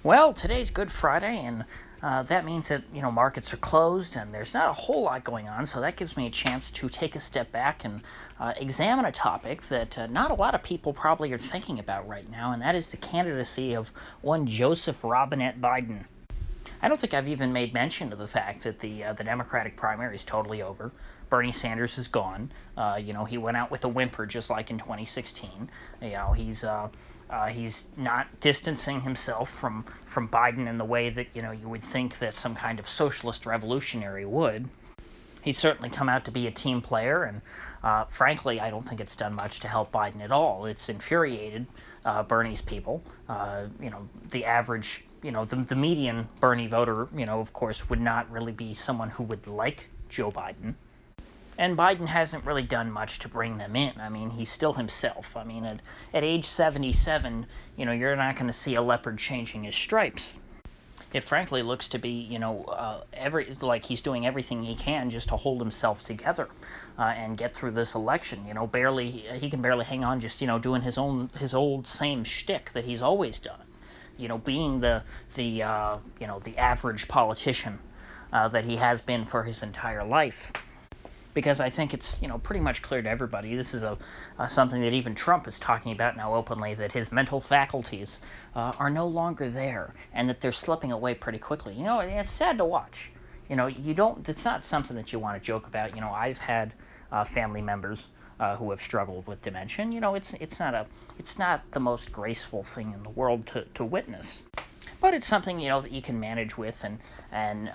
Well, today's Good Friday, and that means that markets are closed and there's not a whole lot going on. So that gives me a chance to take a step back and examine a topic that not a lot of people probably are thinking about right now, and that is the candidacy of one Joseph Robinette Biden. I don't think I've even made mention of the fact that the Democratic primary is totally over. Bernie Sanders is gone. He went out with a whimper, just like in 2016. He's not distancing himself from Biden in the way that you would think that some kind of socialist revolutionary would. He's certainly come out to be a team player, and frankly, I don't think it's done much to help Biden at all. It's infuriated Bernie's people. The average, the median Bernie voter, of course, would not really be someone who would like Joe Biden. And Biden hasn't really done much to bring them in. I mean, he's still himself. I mean, at age 77, you're not going to see a leopard changing his stripes. It frankly looks to be, like he's doing everything he can just to hold himself together and get through this election. He can barely hang on, just doing his old same shtick that he's always done. Being the average politician that he has been for his entire life. Because I think it's pretty much clear to everybody. This is something that even Trump is talking about now openly, that his mental faculties are no longer there, and that they're slipping away pretty quickly. It's sad to watch. It's not something that you want to joke about. I've had family members who have struggled with dementia. It's not the most graceful thing in the world to witness. But it's something that you can manage with and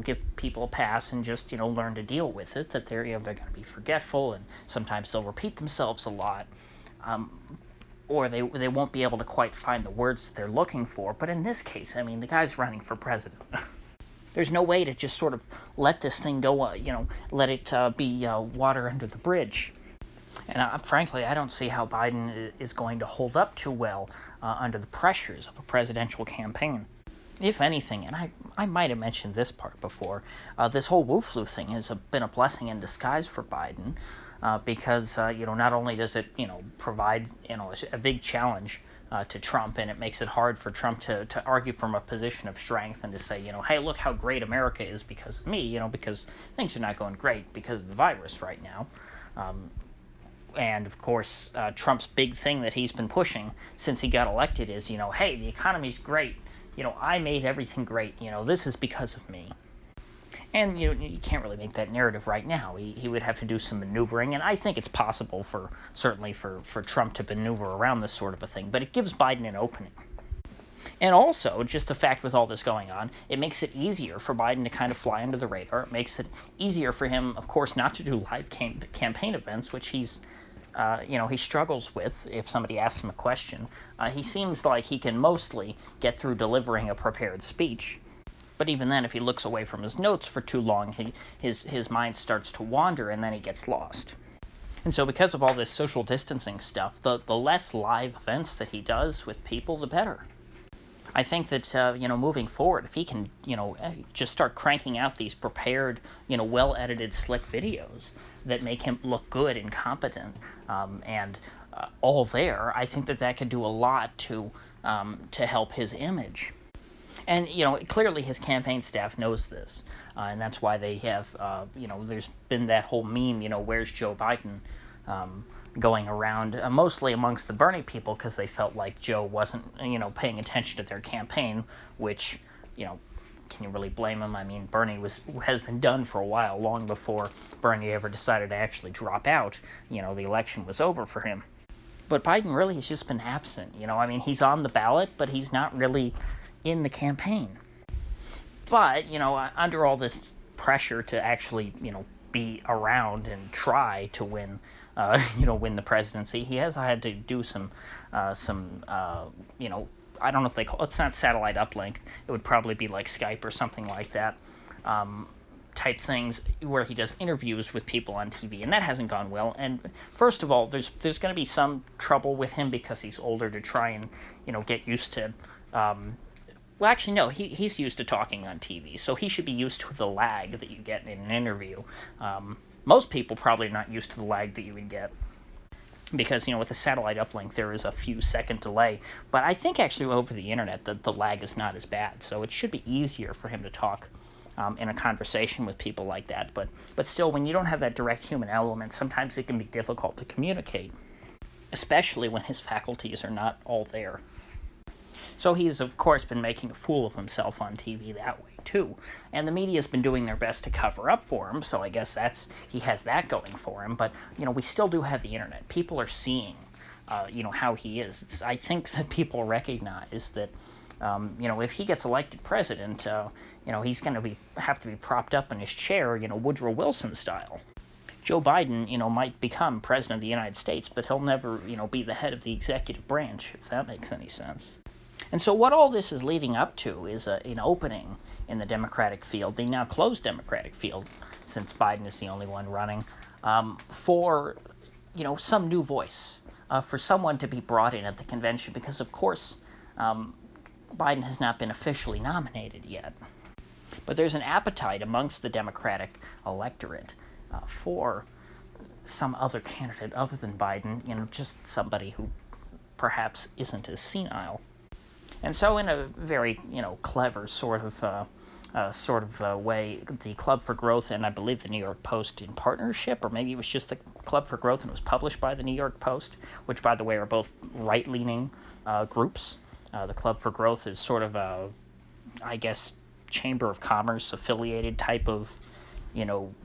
give people a pass and just learn to deal with it. That they're going to be forgetful, and sometimes they'll repeat themselves a lot, or they won't be able to quite find the words that they're looking for. But in this case, I mean, the guy's running for president. There's no way to just sort of let this thing go. Let it be water under the bridge. And frankly, I don't see how Biden is going to hold up too well under the pressures of a presidential campaign. If anything, and I might have mentioned this part before, this whole Wu flu thing has been a blessing in disguise for Biden because, not only does it, provide, a big challenge to Trump, and it makes it hard for Trump to argue from a position of strength and to say, hey, look how great America is because of me, because things are not going great because of the virus right now. And, of course, Trump's big thing that he's been pushing since he got elected is, hey, the economy's great. I made everything great. This is because of me. And, you can't really make that narrative right now. He would have to do some maneuvering, and I think it's possible certainly for Trump to maneuver around this sort of a thing. But it gives Biden an opening. And also, just the fact with all this going on, it makes it easier for Biden to kind of fly under the radar. It makes it easier for him, of course, not to do live campaign events, which he struggles with if somebody asks him a question. He seems like he can mostly get through delivering a prepared speech. But even then, if he looks away from his notes for too long, his mind starts to wander, and then he gets lost. And so because of all this social distancing stuff, the less live events that he does with people, the better. I think that, moving forward, if he can, just start cranking out these prepared, well-edited, slick videos that make him look good and competent and all there, I think that could do a lot to help his image. And, clearly his campaign staff knows this, and that's why they have, there's been that whole meme, where's Joe Biden, going around, mostly amongst the Bernie people, because they felt like Joe wasn't, paying attention to their campaign, which, can you really blame him? I mean, Bernie has been done for a while, long before Bernie ever decided to actually drop out. The election was over for him. But Biden really has just been absent. He's on the ballot, but he's not really in the campaign. But, under all this pressure to actually, be around and try to win, win the presidency, he has had to do some I don't know if they call it's not satellite uplink. It would probably be like Skype or something like that, type things where he does interviews with people on TV, and that hasn't gone well. And first of all, there's going to be some trouble with him because he's older to try and get used to. Well, actually, no, he's used to talking on TV, so he should be used to the lag that you get in an interview. Most people probably are not used to the lag that you would get. because, with the satellite uplink there is a few second delay. But I think actually over the internet the lag is not as bad, so it should be easier for him to talk in a conversation with people like that. But still, when you don't have that direct human element, sometimes it can be difficult to communicate, especially when his faculties are not all there. So he's, of course, been making a fool of himself on TV that way, too. And the media's been doing their best to cover up for him, so I guess he has that going for him. But, we still do have the internet. People are seeing, how he is. I think that people recognize that, if he gets elected president, he's going to have to be propped up in his chair, Woodrow Wilson style. Joe Biden, might become president of the United States, but he'll never, be the head of the executive branch, if that makes any sense. And so what all this is leading up to is an opening in the Democratic field, the now closed Democratic field, since Biden is the only one running, for, some new voice, for someone to be brought in at the convention, because, of course, Biden has not been officially nominated yet. But there's an appetite amongst the Democratic electorate for some other candidate other than Biden, just somebody who perhaps isn't as senile. And so, in a very, clever sort of way, the Club for Growth and I believe the New York Post in partnership, or maybe it was just the Club for Growth and it was published by the New York Post, which, by the way, are both right-leaning groups. The Club for Growth is sort of a, I guess, Chamber of Commerce affiliated type of,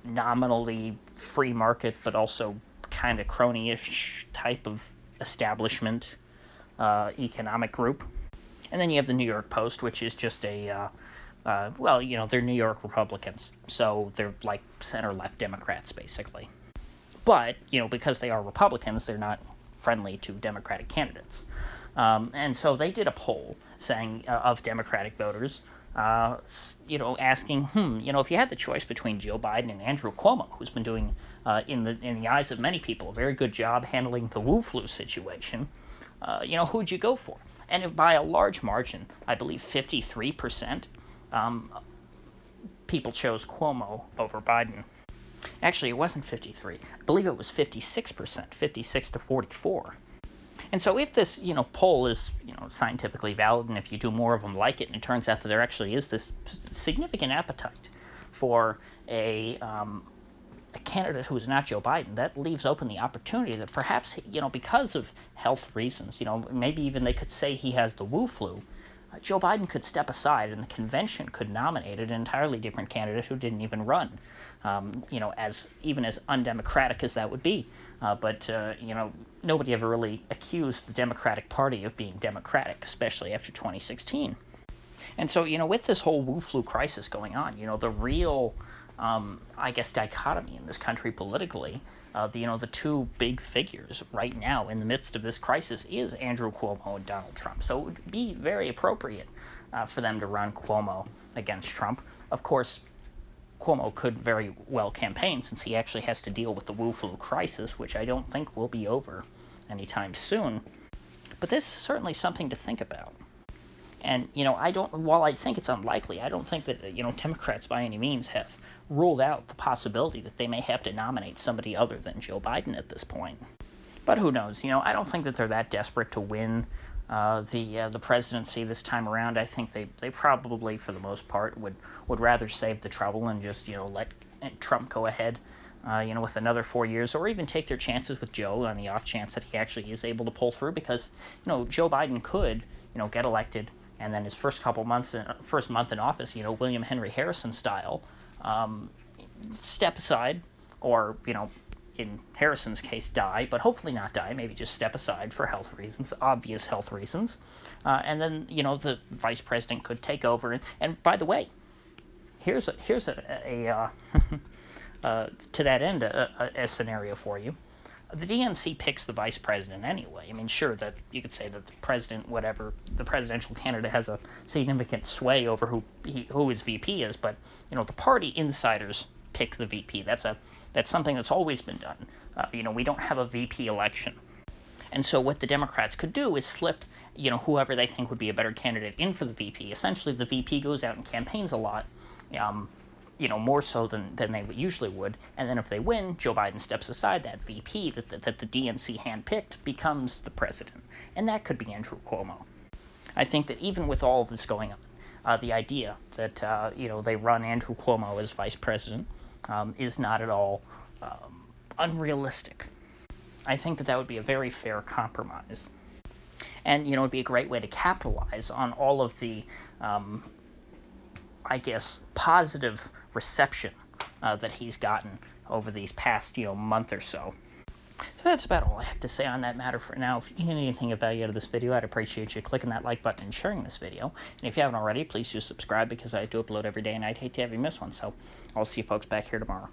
nominally free market, but also kind of crony-ish type of establishment economic group. And then you have the New York Post, which is just they're New York Republicans. So they're like center-left Democrats, basically. But, because they are Republicans, they're not friendly to Democratic candidates. And so they did a poll saying of Democratic voters, asking, if you had the choice between Joe Biden and Andrew Cuomo, who's been doing, in the eyes of many people, a very good job handling the Wu flu situation, who'd you go for? And by a large margin, I believe 53%, people chose Cuomo over Biden. Actually, it wasn't 53. I believe it was 56%, 56 to 44. And so if this, poll is, scientifically valid, and if you do more of them like it, and it turns out that there actually is this significant appetite for a candidate who is not Joe Biden, that leaves open the opportunity that perhaps, because of health reasons, maybe even they could say he has the Wu flu, Joe Biden could step aside and the convention could nominate an entirely different candidate who didn't even run, as undemocratic as that would be. But nobody ever really accused the Democratic Party of being democratic, especially after 2016. And so, with this whole Wu flu crisis going on, the real dichotomy in this country politically, the two big figures right now in the midst of this crisis is Andrew Cuomo and Donald Trump. So it would be very appropriate for them to run Cuomo against Trump. Of course, Cuomo could very well campaign since he actually has to deal with the Wu flu crisis, which I don't think will be over anytime soon. But this is certainly something to think about. And, while I think it's unlikely, I don't think that, Democrats by any means have ruled out the possibility that they may have to nominate somebody other than Joe Biden at this point. But who knows? I don't think that they're that desperate to win the presidency this time around. I think they probably, for the most part, would rather save the trouble and just, let Trump go ahead, with another 4 years, or even take their chances with Joe on the off chance that he actually is able to pull through, because, Joe Biden could, get elected, and then his first month in office, William Henry Harrison style, step aside, or, in Harrison's case, die, but hopefully not die, maybe just step aside for health reasons, obvious health reasons, and then, the vice president could take over. And by the way, here's a to that end, a scenario for you. The DNC picks the vice president anyway. I mean, sure, that you could say that the president, the presidential candidate has a significant sway over who his VP is, but, the party insiders pick the VP. That's something that's always been done. We don't have a VP election. And so what the Democrats could do is slip, whoever they think would be a better candidate in for the VP. Essentially, the VP goes out and campaigns a lot, more so than they usually would. And then if they win, Joe Biden steps aside. That VP that the DNC handpicked becomes the president. And that could be Andrew Cuomo. I think that even with all of this going on, the idea that, they run Andrew Cuomo as vice president is not at all unrealistic. I think that would be a very fair compromise. And, it'd be a great way to capitalize on all of the, positive reception that he's gotten over these past, month or so. So that's about all I have to say on that matter for now. If you get anything of value out of this video, I'd appreciate you clicking that like button and sharing this video. And if you haven't already, please do subscribe, because I do upload every day and I'd hate to have you miss one. So I'll see you folks back here tomorrow.